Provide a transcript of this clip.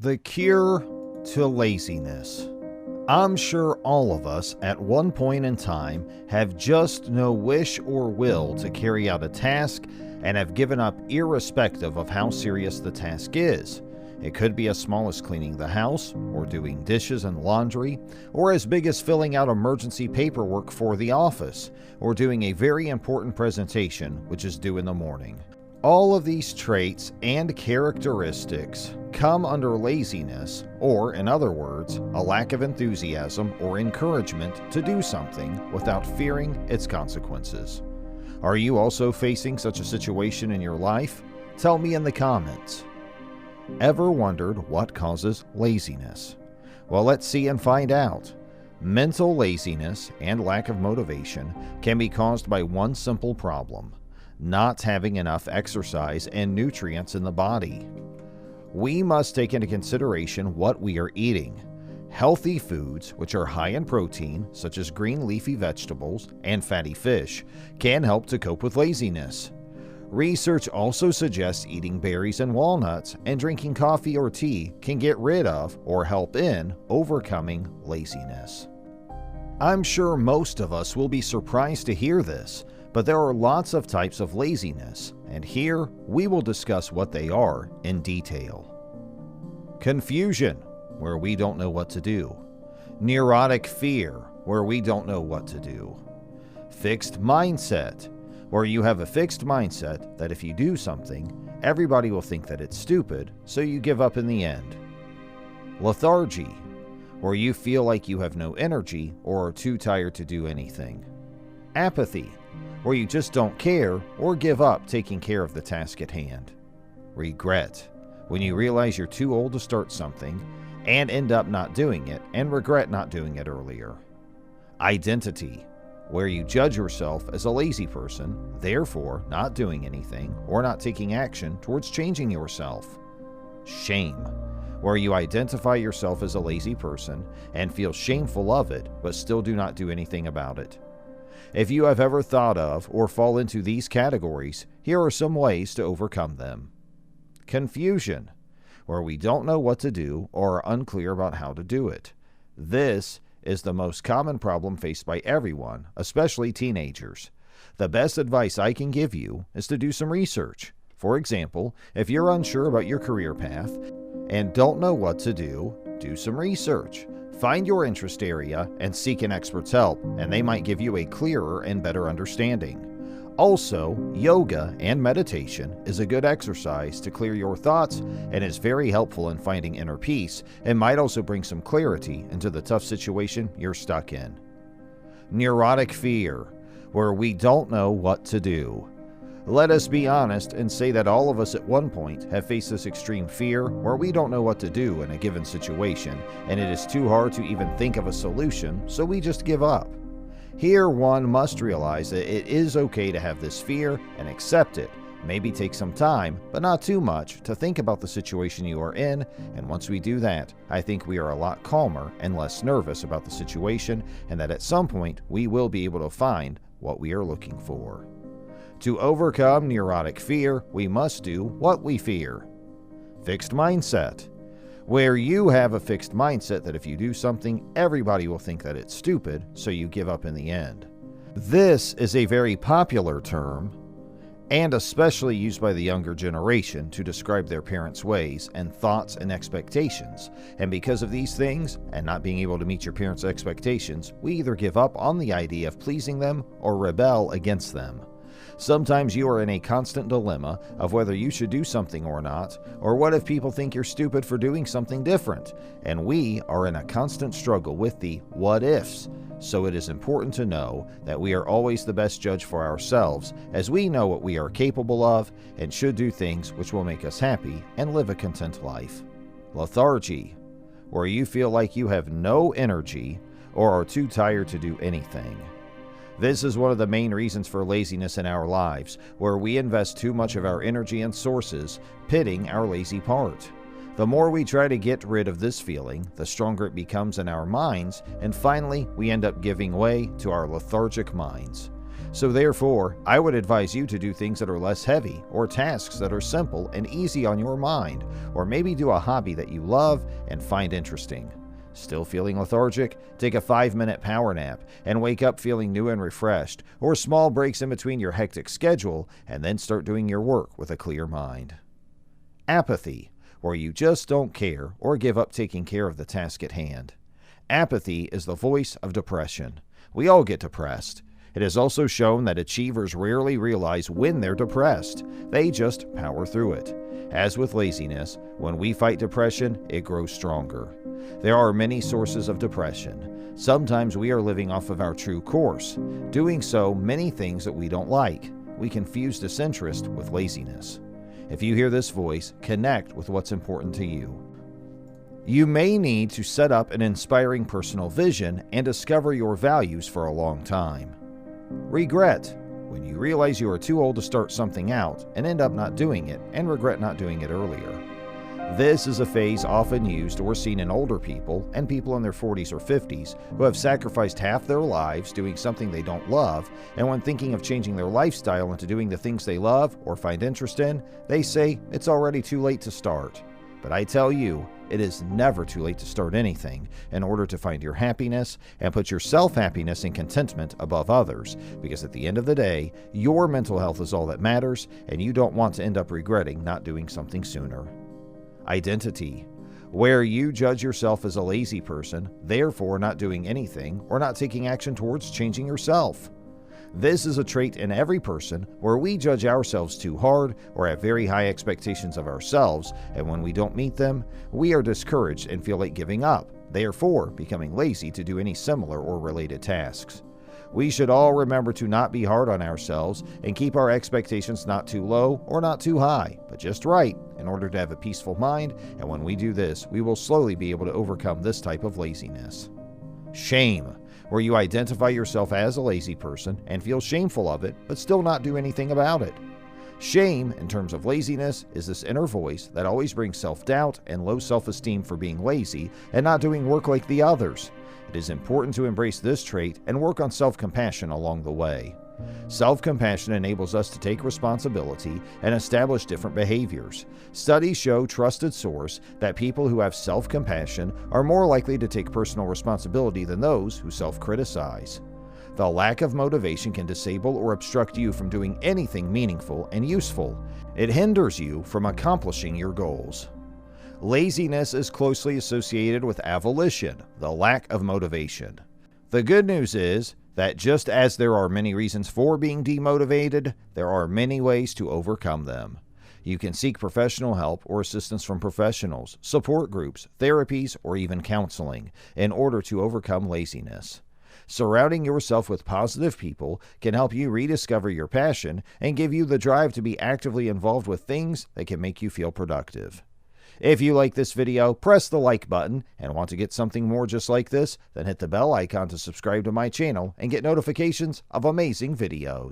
The cure to laziness. I'm sure all of us at one point in time have just no wish or will to carry out a task and have given up irrespective of how serious the task is. It could be as small as cleaning the house, or doing dishes and laundry, or as big as filling out emergency paperwork for the office, or doing a very important presentation which is due in the morning. All of these traits and characteristics come under laziness, or in other words, a lack of enthusiasm or encouragement to do something without fearing its consequences. Are you also facing such a situation in your life? Tell me in the comments. Ever wondered what causes laziness? Well, let's see and find out. Mental laziness and lack of motivation can be caused by one simple problem: not having enough exercise and nutrients in the body. We must take into consideration what we are eating. Healthy foods, which are high in protein, such as green leafy vegetables and fatty fish, can help to cope with laziness. Research also suggests eating berries and walnuts and drinking coffee or tea can get rid of or help in overcoming laziness. I'm sure most of us will be surprised to hear this, but there are lots of types of laziness, and here we will discuss what they are in detail. Confusion, where we don't know what to do. Neurotic fear, where we don't know what to do. Fixed mindset, where you have a fixed mindset that if you do something, everybody will think that it's stupid, so you give up in the end. Lethargy, where you feel like you have no energy or are too tired to do anything. Apathy, where you just don't care or give up taking care of the task at hand. Regret, when you realize you're too old to start something and end up not doing it and regret not doing it earlier. Identity, where you judge yourself as a lazy person, therefore not doing anything or not taking action towards changing yourself. Shame, where you identify yourself as a lazy person and feel shameful of it but still do not do anything about it. If you have ever thought of or fall into these categories, here are some ways to overcome them. Confusion, where we don't know what to do or are unclear about how to do it. This is the most common problem faced by everyone, especially teenagers. The best advice I can give you is to do some research. For example, if you're unsure about your career path and don't know what to do some research. Find your interest area and seek an expert's help, and they might give you a clearer and better understanding. Also, yoga and meditation is a good exercise to clear your thoughts and is very helpful in finding inner peace and might also bring some clarity into the tough situation you're stuck in. Neurotic fear, where we don't know what to do. Let us be honest and say that all of us at one point have faced this extreme fear where we don't know what to do in a given situation, and it is too hard to even think of a solution, so we just give up. Here one must realize that it is okay to have this fear and accept it. Maybe take some time, but not too much, to think about the situation you are in, and once we do that, I think we are a lot calmer and less nervous about the situation, and that at some point we will be able to find what we are looking for. To overcome neurotic fear, we must do what we fear. Fixed mindset, where you have a fixed mindset that if you do something, everybody will think that it's stupid, so you give up in the end. This is a very popular term, and especially used by the younger generation to describe their parents' ways and thoughts and expectations. And because of these things, and not being able to meet your parents' expectations, we either give up on the idea of pleasing them or rebel against them. Sometimes you are in a constant dilemma of whether you should do something or not, or what if people think you're stupid for doing something different, and we are in a constant struggle with the what ifs. So it is important to know that we are always the best judge for ourselves, as we know what we are capable of and should do things which will make us happy and live a content life. Lethargy, where you feel like you have no energy or are too tired to do anything. This is one of the main reasons for laziness in our lives, where we invest too much of our energy and sources pitting our lazy part. The more we try to get rid of this feeling, the stronger it becomes in our minds, and finally we end up giving way to our lethargic minds. So therefore, I would advise you to do things that are less heavy, or tasks that are simple and easy on your mind, or maybe do a hobby that you love and find interesting. Still feeling lethargic? Take a 5-minute power nap and wake up feeling new and refreshed, or small breaks in between your hectic schedule, and then start doing your work with a clear mind. Apathy, where you just don't care or give up taking care of the task at hand. Apathy is the voice of depression. We all get depressed. It is also shown that achievers rarely realize when they're depressed. They just power through it. As with laziness, when we fight depression, it grows stronger. There are many sources of depression. Sometimes we are living off of our true course, doing so many things that we don't like. We confuse disinterest with laziness. If you hear this voice, connect with what's important to you. You may need to set up an inspiring personal vision and discover your values for a long time. Regret, when you realize you are too old to start something out and end up not doing it and regret not doing it earlier. This is a phase often used or seen in older people and people in their 40s or 50s who have sacrificed half their lives doing something they don't love, and when thinking of changing their lifestyle into doing the things they love or find interest in, they say it's already too late to start. But I tell you, it is never too late to start anything in order to find your happiness and put your self-happiness and contentment above others, because at the end of the day, your mental health is all that matters, and you don't want to end up regretting not doing something sooner. Identity, where you judge yourself as a lazy person, therefore not doing anything or not taking action towards changing yourself. This is a trait in every person where we judge ourselves too hard or have very high expectations of ourselves, and when we don't meet them, we are discouraged and feel like giving up, therefore becoming lazy to do any similar or related tasks. We should all remember to not be hard on ourselves and keep our expectations not too low or not too high, but just right, in order to have a peaceful mind, and when we do this, we will slowly be able to overcome this type of laziness. Shame, where you identify yourself as a lazy person and feel shameful of it, but still not do anything about it. Shame, in terms of laziness, is this inner voice that always brings self-doubt and low self-esteem for being lazy and not doing work like the others. It is important to embrace this trait and work on self-compassion along the way. Self-compassion enables us to take responsibility and establish different behaviors. Studies show, trusted source, that people who have self-compassion are more likely to take personal responsibility than those who self-criticize. The lack of motivation can disable or obstruct you from doing anything meaningful and useful. It hinders you from accomplishing your goals. Laziness is closely associated with avolition, the lack of motivation. The good news is that just as there are many reasons for being demotivated, there are many ways to overcome them. You can seek professional help or assistance from professionals, support groups, therapies, or even counseling in order to overcome laziness. Surrounding yourself with positive people can help you rediscover your passion and give you the drive to be actively involved with things that can make you feel productive. If you like this video, press the like button, and want to get something more just like this, then hit the bell icon to subscribe to my channel and get notifications of amazing videos.